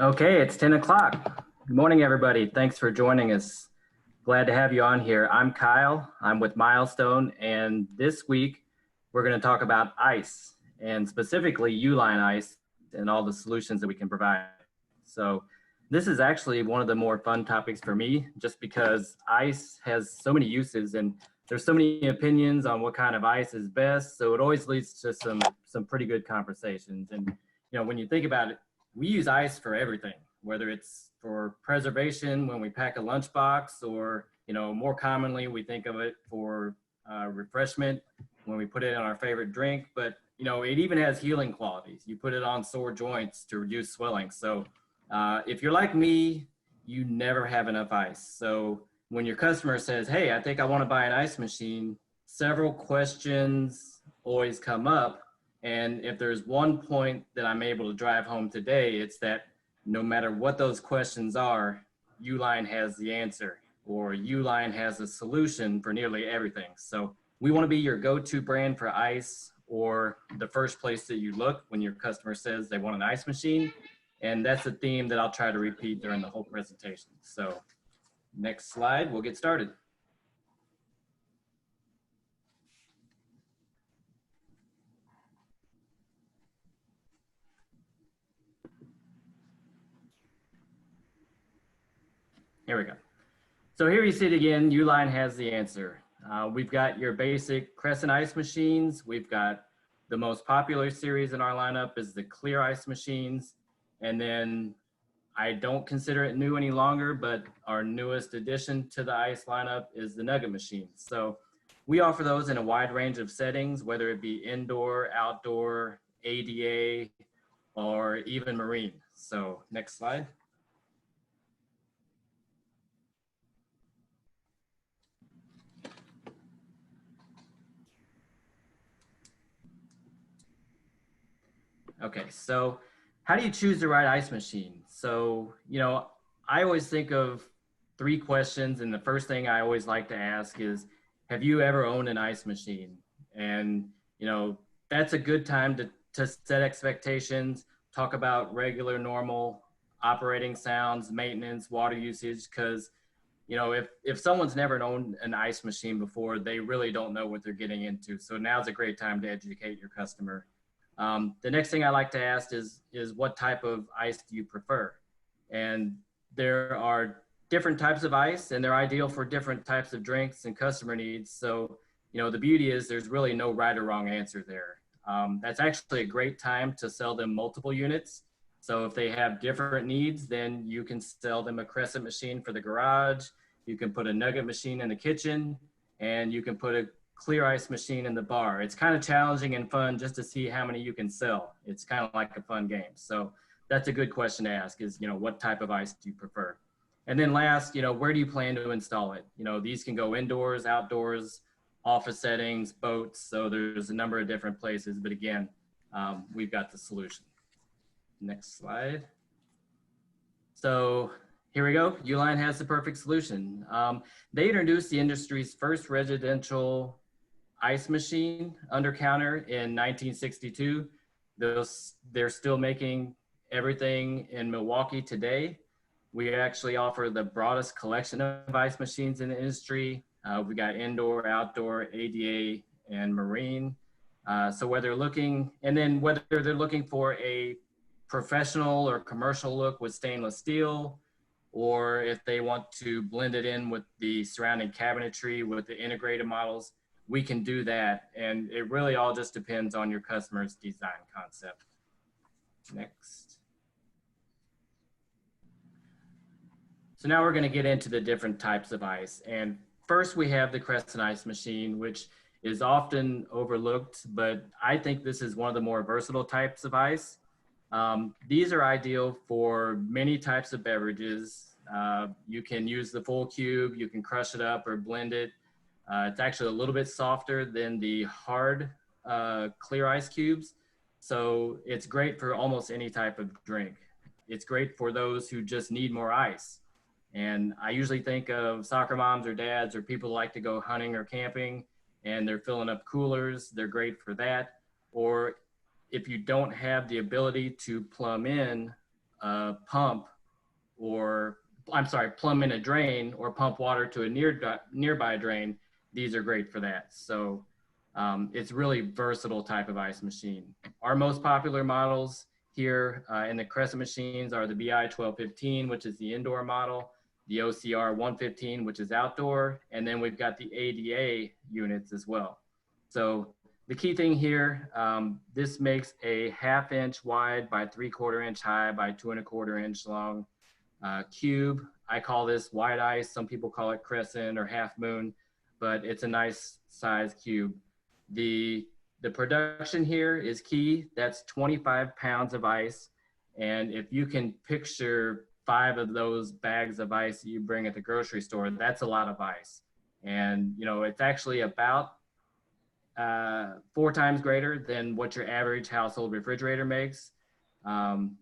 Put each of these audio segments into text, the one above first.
Okay, it's 10 o'clock. Good morning, everybody. Thanks for joining us. Glad to have you on here. I'm Kyle. I'm with Milestone, and this week we're going to talk about ice and specifically Uline ice and all the solutions that we can provide. So, this is actually one of the more fun topics for me just because ice has so many uses and there's so many opinions on what kind of ice is best. So, it always leads to some pretty good conversations. And, when you think about it, we use ice for everything, whether it's for preservation when we pack a lunchbox, or more commonly we think of it for refreshment when we put it on our favorite drink. But it even has healing qualities. You put it on sore joints to reduce swelling. So if you're like me, you never have enough ice. So when your customer says, "Hey, I think I want to buy an ice machine," several questions always come up. And if there's one point that I'm able to drive home today, it's that no matter what those questions are, Uline has the answer, or Uline has a solution for nearly everything. So we want to be your go-to brand for ice, or the first place that you look when your customer says they want an ice machine. And that's a theme that I'll try to repeat during the whole presentation. So next slide, we'll get started. Here we go. So here you see it again, Uline has the answer. We've got your basic Crescent ice machines. We've got the most popular series in our lineup is the clear ice machines. And then I don't consider it new any longer, but our newest addition to the ice lineup is the Nugget machines. So we offer those in a wide range of settings, whether it be indoor, outdoor, ADA, or even marine. So next slide. Okay, so how do you choose the right ice machine? So, I always think of three questions, and the first thing I always like to ask is, have you ever owned an ice machine? And, that's a good time to set expectations, talk about regular, normal operating sounds, maintenance, water usage, because, if someone's never owned an ice machine before, they really don't know what they're getting into. So now's a great time to educate your customer. The next thing I like to ask is what type of ice do you prefer? And there are different types of ice, and they're ideal for different types of drinks and customer needs. So, the beauty is there's really no right or wrong answer there. That's actually a great time to sell them multiple units. So if they have different needs, then you can sell them a Crescent machine for the garage. You can put a Nugget machine in the kitchen, and you can put a clear ice machine in the bar. It's kind of challenging and fun just to see how many you can sell. It's kind of like a fun game. So that's a good question to ask is, what type of ice do you prefer? And then last, where do you plan to install it? These can go indoors, outdoors, office settings, boats. So there's a number of different places, but again, we've got the solution. Next slide. So here we go. Uline has the perfect solution. They introduced the industry's first residential ice machine under counter in 1962. They're still making everything in Milwaukee today. We actually offer the broadest collection of ice machines in the industry. We got indoor, outdoor, ADA, and marine. So whether they're looking for a professional or commercial look with stainless steel, or if they want to blend it in with the surrounding cabinetry with the integrated models, we can do that. And it really all just depends on your customer's design concept. Next. So now we're going to get into the different types of ice. And first we have the Crescent ice machine, which is often overlooked, but I think this is one of the more versatile types of ice. These are ideal for many types of beverages. You can use the full cube, you can crush it up or blend it. It's actually a little bit softer than the hard clear ice cubes. So it's great for almost any type of drink. It's great for those who just need more ice. And I usually think of soccer moms or dads or people who like to go hunting or camping and they're filling up coolers. They're great for that. Or if you don't have the ability to plumb in pump, or I'm sorry, plumb in a drain or pump water to a nearby drain, these are great for that. So it's really versatile type of ice machine. Our most popular models here in the Crescent machines are the BI 1215, which is the indoor model, the OCR 115, which is outdoor, and then we've got the ADA units as well. So the key thing here, this makes a 1/2 inch wide by 3/4 inch high by 2 1/4 inch long cube. I call this white ice. Some people call it crescent or half moon, but it's a nice size cube. The production here is key. That's 25 pounds of ice. And if you can picture 5 of those bags of ice that you bring at the grocery store, that's a lot of ice. And, you know, it's actually about 4 times greater than what your average household refrigerator makes,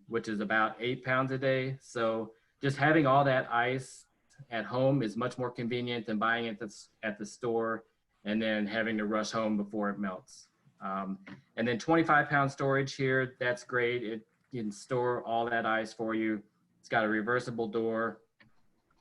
which is about 8 pounds a day. So just having all that ice at home is much more convenient than buying it at the store and then having to rush home before it melts. And then 25-pound storage here, that's great. It can store all that ice for you. It's got a reversible door.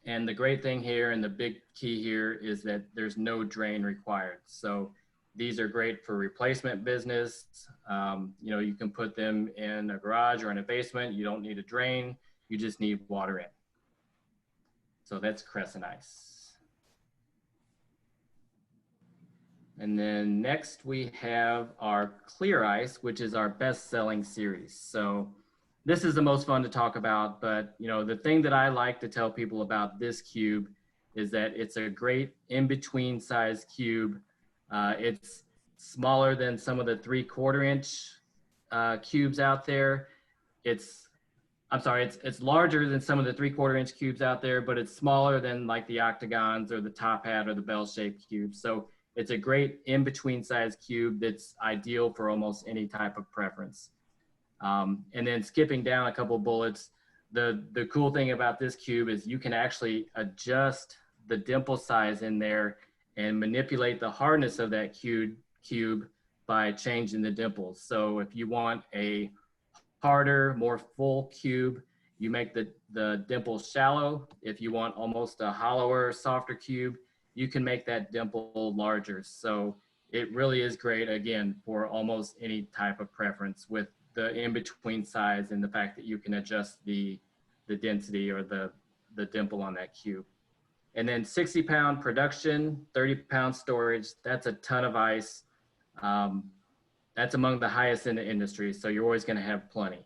And the great thing here and the big key here is that there's no drain required. So these are great for replacement business. You know, you can put them in a garage or in a basement. You don't need a drain. You just need water in. So that's Crescent Ice. And then next we have our Clear Ice, which is our best-selling series. So this is the most fun to talk about, but you know, the thing that I like to tell people about this cube is that it's a great in-between size cube. It's smaller than some of the 3/4 inch cubes out there. It's larger than some of the 3/4 inch cubes out there, but it's smaller than like the octagons or the top hat or the bell-shaped cubes. So it's a great in-between size cube that's ideal for almost any type of preference. And then skipping down a couple bullets, the cool thing about this cube is you can actually adjust the dimple size in there and manipulate the hardness of that cube by changing the dimples. So if you want a harder, more full cube, you make the dimples shallow. If you want almost a hollower, softer cube, you can make that dimple larger. So it really is great, again, for almost any type of preference with the in-between size and the fact that you can adjust the density or the dimple on that cube. And then 60-pound production, 30-pound storage, that's a ton of ice. That's among the highest in the industry, so you're always gonna have plenty.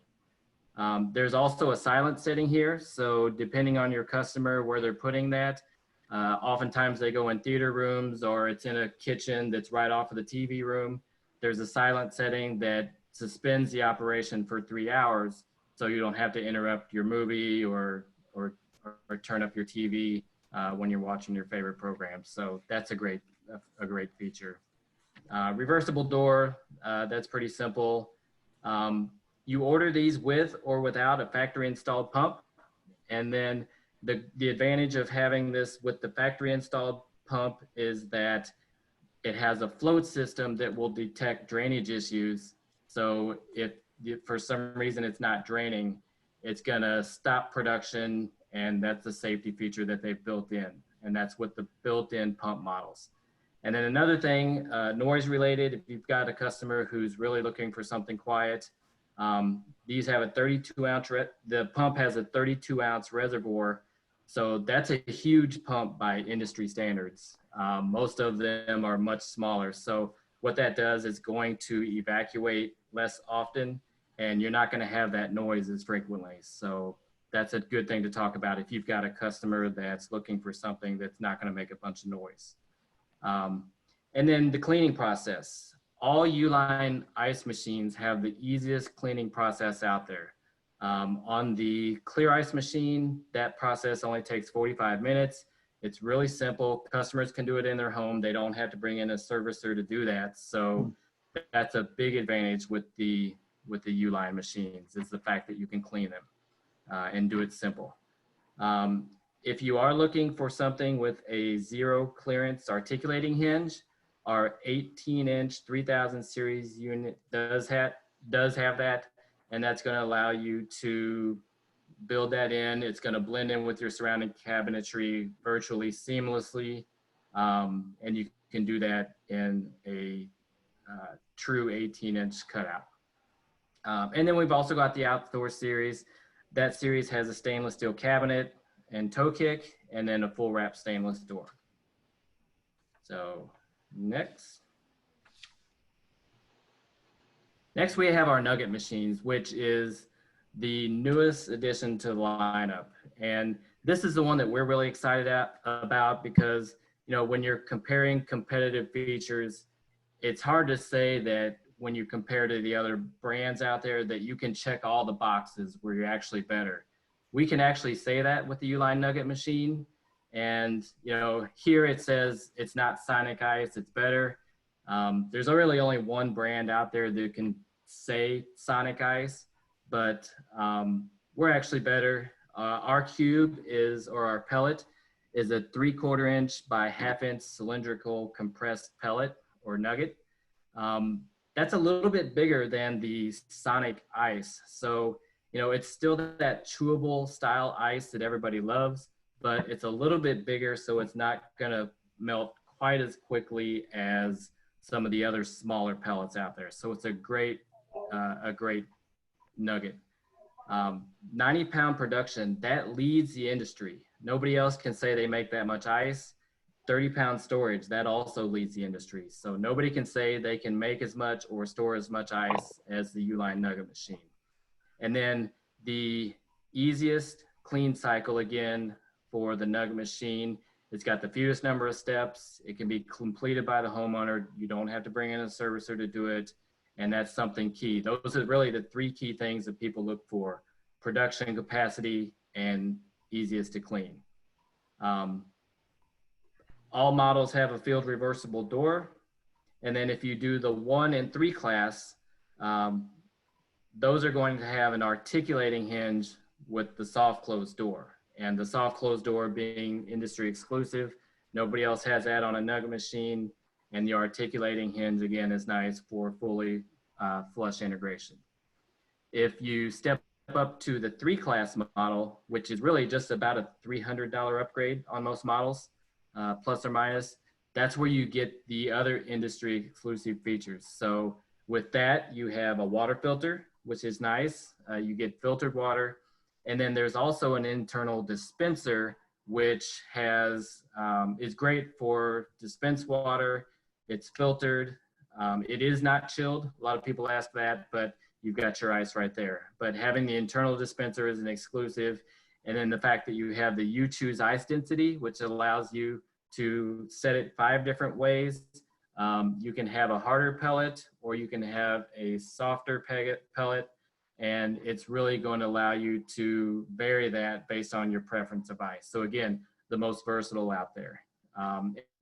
There's also a silent setting here, so depending on your customer where they're putting that, oftentimes they go in theater rooms or it's in a kitchen that's right off of the TV room. There's a silent setting that suspends the operation for 3 hours, so you don't have to interrupt your movie or turn up your TV when you're watching your favorite program. So that's a great feature. Reversible door, that's pretty simple. You order these with or without a factory installed pump. And then the advantage of having this with the factory installed pump is that it has a float system that will detect drainage issues. So if for some reason it's not draining, it's gonna stop production, and that's a safety feature that they've built in. And that's with the built-in pump models. And then another thing, noise related, if you've got a customer who's really looking for something quiet, these have a 32-ounce, the pump has a 32-ounce reservoir. So that's a huge pump by industry standards. Most of them are much smaller. So what that does is going to evacuate less often, and you're not gonna have that noise as frequently. So that's a good thing to talk about if you've got a customer that's looking for something that's not gonna make a bunch of noise. And then the cleaning process. All Uline ice machines have the easiest cleaning process out there. On the Clear Ice machine, that process only takes 45 minutes. It's really simple. Customers can do it in their home. They don't have to bring in a servicer to do that. So that's a big advantage with the Uline machines, is the fact that you can clean them and do it simple. If you are looking for something with a zero clearance articulating hinge, our 18-inch 3000 series unit does have that, and that's going to allow you to build that in. It's going to blend in with your surrounding cabinetry virtually seamlessly. And you can do that in a true 18-inch cutout. And then we've also got the outdoor series. That series has a stainless steel cabinet and toe kick, and then a full wrap stainless door. So next. Next, we have our Nugget machines, which is the newest addition to the lineup. And this is the one that we're really excited about because, you know, when you're comparing competitive features, it's hard to say that when you compare to the other brands out there that you can check all the boxes where you're actually better. We can actually say that with the Uline Nugget machine. And, you know, here it says it's not Sonic Ice, it's better. There's really only one brand out there that can say Sonic Ice, but we're actually better. Our cube is, or our pellet, is a 3/4 inch by 1/2 inch cylindrical compressed pellet or nugget. That's a little bit bigger than the Sonic Ice. So, you know, it's still that chewable style ice that everybody loves, but it's a little bit bigger, so it's not gonna melt quite as quickly as some of the other smaller pellets out there. So it's a great nugget. 90-pound production, that leads the industry. Nobody else can say they make that much ice. 30-pound storage, that also leads the industry. So nobody can say they can make as much or store as much ice as the Uline Nugget machine. And then the easiest clean cycle, again, for the Nugget machine, it's got the fewest number of steps. It can be completed by the homeowner. You don't have to bring in a servicer to do it. And that's something key. Those are really the 3 key things that people look for: production capacity and easiest to clean. All models have a field reversible door. And then if you do the 1 and 3 class, those are going to have an articulating hinge with the soft close door. And the soft close door being industry exclusive. Nobody else has that on a Nugget machine. And the articulating hinge, again, is nice for fully flush integration. If you step up to the 3 class model, which is really just about a $300 upgrade on most models, plus or minus, that's where you get the other industry exclusive features. So with that, you have a water filter, which is nice. You get filtered water. And then there's also an internal dispenser, which has, is great for dispensed water. It's filtered. It is not chilled. A lot of people ask that, but you've got your ice right there. But having the internal dispenser is an exclusive. And then the fact that you have the You Choose ice density, which allows you to set it 5 different ways. You can have a harder pellet, or you can have a softer pellet. And it's really going to allow you to vary that based on your preference of ice. So again, the most versatile out there.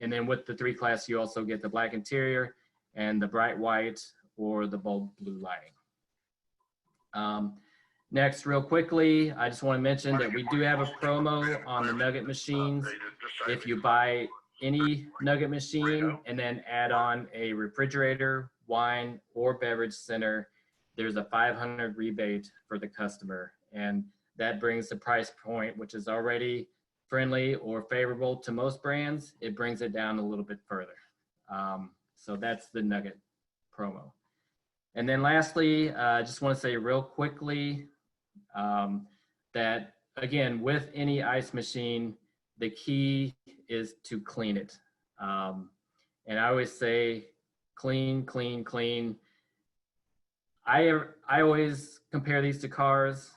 And then with the 3 class, you also get the black interior and the bright white or the bold blue lighting. Next, real quickly, I just want to mention that we do have a promo on the Nugget machines. If you buy any Nugget machine and then add on a refrigerator, wine, or beverage center, there's a $500 rebate for the customer. And that brings the price point, which is already friendly or favorable to most brands, it brings it down a little bit further. So that's the Nugget promo. And then lastly, I just want to say real quickly that, again, with any ice machine, the key is to clean it. And I always say clean, clean, clean. I always compare these to cars.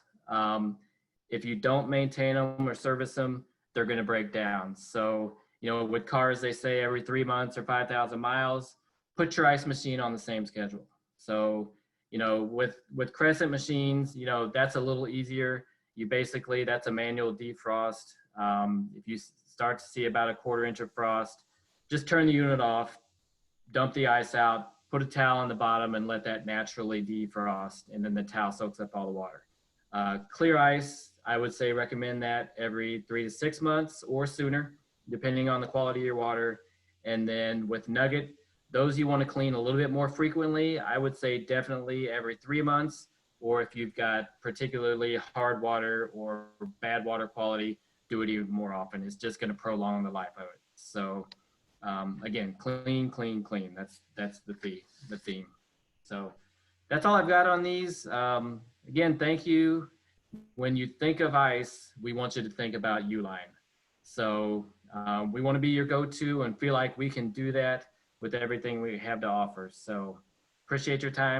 If you don't maintain them or service them, they're going to break down. So, you know, with cars, they say every 3 months or 5,000 miles, put your ice machine on the same schedule. So, you know, with Crescent machines, you know, that's a little easier. You basically, that's a manual defrost. If you start to see about a 1/4 inch of frost, just turn the unit off, dump the ice out, put a towel on the bottom and let that naturally defrost. And then the towel soaks up all the water. Clear ice, I would say recommend that every 3 to 6 months or sooner, depending on the quality of your water. And then with Nugget, those you want to clean a little bit more frequently, I would say definitely every 3 months. or if you've got particularly hard water or bad water quality, do it even more often. It's just going to prolong the life of it. So again, clean, clean, clean. That's the theme. So that's all I've got on these. Again, thank you. When you think of ice, we want you to think about Uline. So we want to be your go-to and feel like we can do that with everything we have to offer. So appreciate your time.